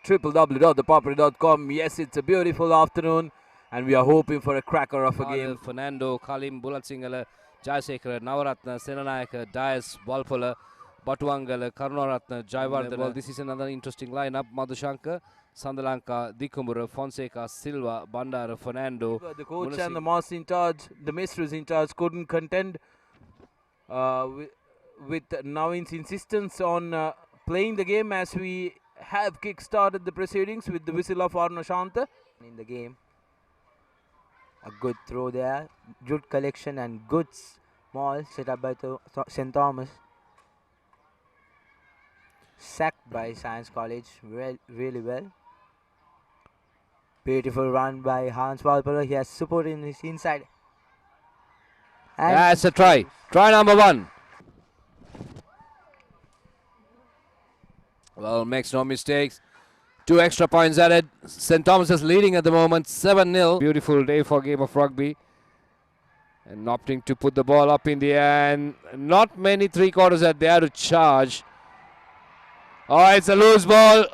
www.thepapare.com. Yes, it's a beautiful afternoon and we are hoping for a cracker of a game. Fernando, Kalim, Bulat Singhala, Jayasekara, Navaratna, Senanayaka, Dias, Walpola, Batuangala, Karunaratna, Jayawardena. Well, this is another interesting lineup. Madhushankar, Sandalanka, Dikumura, Fonseca, Silva, Bandara, Fernando. The coach and the master in charge, the mistress in charge, couldn't contend with Navin's insistence on playing the game, as we have kick-started the proceedings with the whistle of Aruna Shanta. In the game, a good throw there, good collection and good maul set up by St. Thomas. Sacked by Science College really well. Beautiful run by Hans Walpola. He has support in his inside. And that's a try. Try number 1. Well, makes no mistakes. 2 extra points added. St. Thomas is leading at the moment, 7-0. Beautiful day for a game of rugby. And opting to put the ball up in the air. And not many three-quarters are there to charge. Oh, it's a loose ball.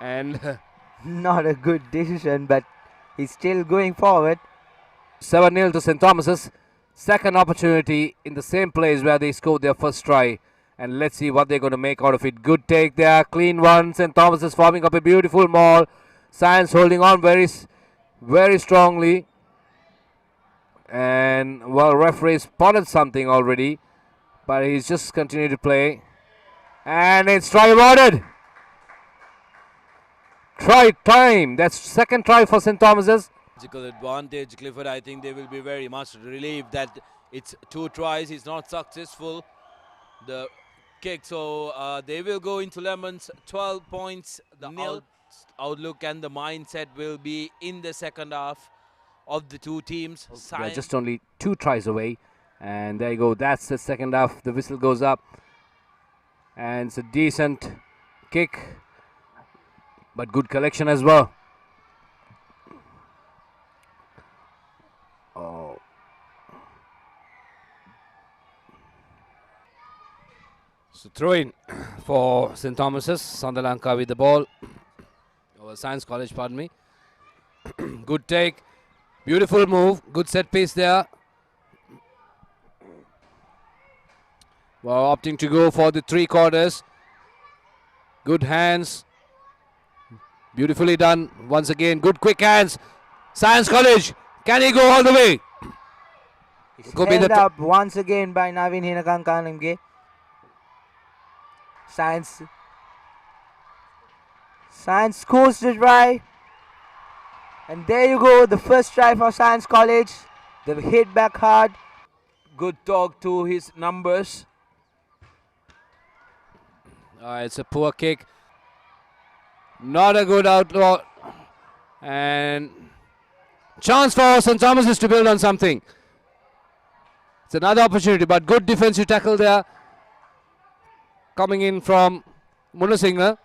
And not a good decision, but he's still going forward. 7-0 to St. Thomas's. Second opportunity in the same place where they scored their first try. And let's see what they're going to make out of it. Good take there, clean one. St. Thomas is forming up a beautiful maul. Science holding on very strongly. And, well, referee spotted something already. But he's just continuing to play. And it's try awarded. Try time. That's second try for St. Thomas's. Physical advantage, Clifford. I think they will be very much relieved that it's 2 tries. He's not successful. The kick, so they will go into Lemons 12 points. The outlook and the mindset will be in the second half of the 2 teams. They're just only 2 tries away, and there you go, that's the second half. The whistle goes up and it's a decent kick, but good collection as well. Oh, so throw in for St. Thomas's. Sandalanka with the ball. Science College, pardon me. Good take. Beautiful move. Good set piece there. Well, opting to go for the 3/4. Good hands. Beautifully done. Once again, good quick hands. Science College. Can he go all the way? It's held up once again by Navin Hinakankanamge. Science scores the try. And there you go, the first try for Science College. They've hit back hard. good talk to his numbers. It's a poor kick. Not a good outlaw. And chance for St. Thomas to build on something. It's another opportunity, but good defensive tackle there. Coming in from Munasingha.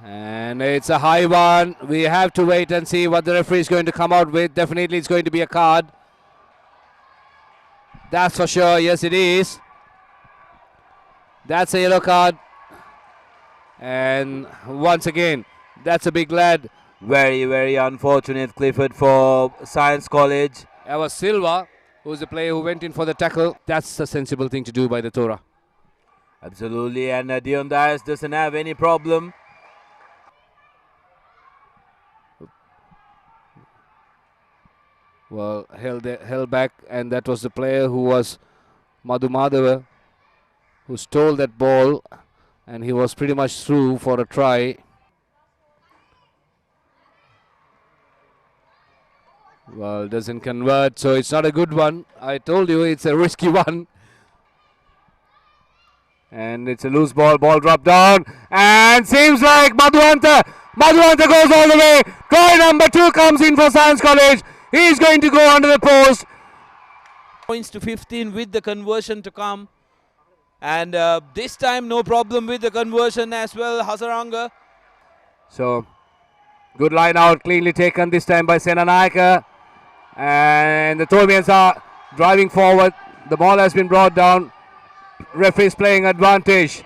And it's a high one. We have to wait and see what the referee is going to come out with. Definitely it's going to be a card. That's for sure. Yes, it is. That's a yellow card. And once again, that's a big lad. Very, very unfortunate, Clifford, for Science College. That was Silva, who's the player who went in for the tackle. That's a sensible thing to do by the Torah. Absolutely, and Dion Dias doesn't have any problem. Well, held back, and that was the player who was Madhu Madhava, who stole that ball, and he was pretty much through for a try. Well, doesn't convert, so it's not a good one. I told you it's a risky one. And it's a loose ball, ball dropped down, and seems like Madhuanta goes all the way. Try number 2 comes in for Science College. He's going to go under the post. Points to 15 with the conversion to come. And this time no problem with the conversion as well, Hasaranga. So, good line out, cleanly taken this time by Senanayaka. And the Thormians are driving forward. The ball has been brought down. referee's playing advantage.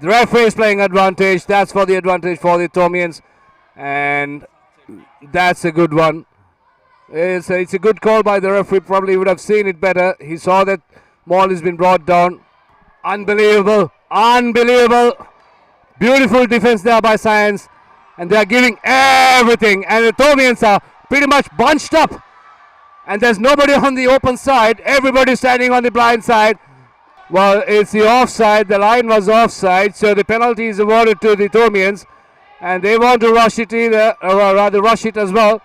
The referee is playing advantage. That's for the advantage for the Tomians. And that's a good one. It's a good call by the referee. Probably would have seen it better. He saw that ball has been brought down. Unbelievable. Unbelievable. Beautiful defense there by Science. And they are giving everything. And the Tomians are pretty much bunched up. And there's nobody on the open side. Everybody standing on the blind side. Well, it's the offside. The line was offside. So the penalty is awarded to the Tomians. And they want to rush it either, or rather rush it as well.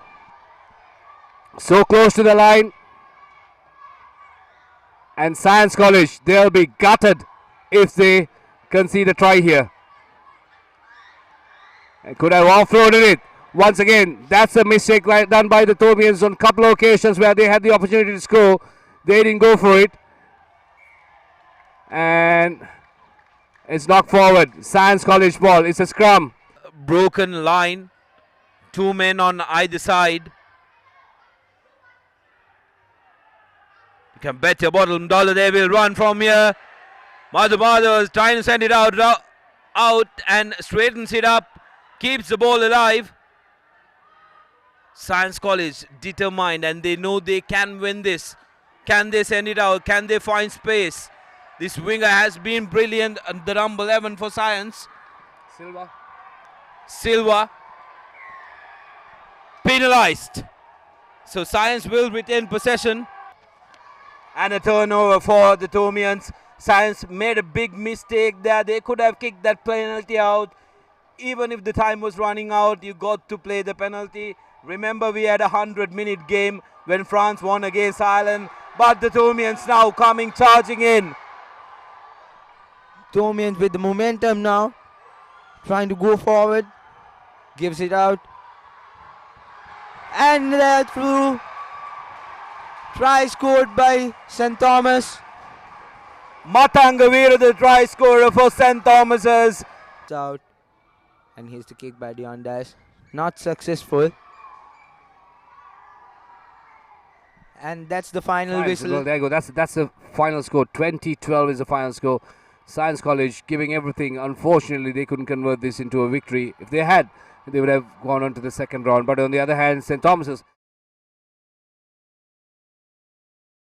So close to the line. And Science College, they'll be gutted if they concede a try here. They could have offloaded it. Once again, that's a mistake done by the Tomians on a couple of occasions where they had the opportunity to score. They didn't go for it. And it's knocked forward. Science College ball. It's a scrum. Broken line. 2 men on either side. You can bet your bottom dollar they will run from here. Madhu is trying to send it out and straightens it up. Keeps the ball alive. Science College determined, and they know they can win this. Can they send it out? Can they find space? This winger has been brilliant. The number 11 for Science. Silva. Penalized. So Science will retain possession. And a turnover for the Tomians. Science made a big mistake there. They could have kicked that penalty out. Even if the time was running out, you got to play the penalty. Remember, we had a 100-minute game when France won against Ireland. But the Tomians now coming charging in. Tomians with the momentum now. Trying to go forward. Gives it out. And they're through. Try scored by S.Thomas. Matangavira, the try scorer for S.Thomas's. It's out. And here's the kick by Deondas. Not successful. And that's the final whistle. Well, there you go. That's the final score. 20-12 is the final score. Science College giving everything. Unfortunately, they couldn't convert this into a victory. If they had, they would have gone on to the second round. But on the other hand, St. Thomas's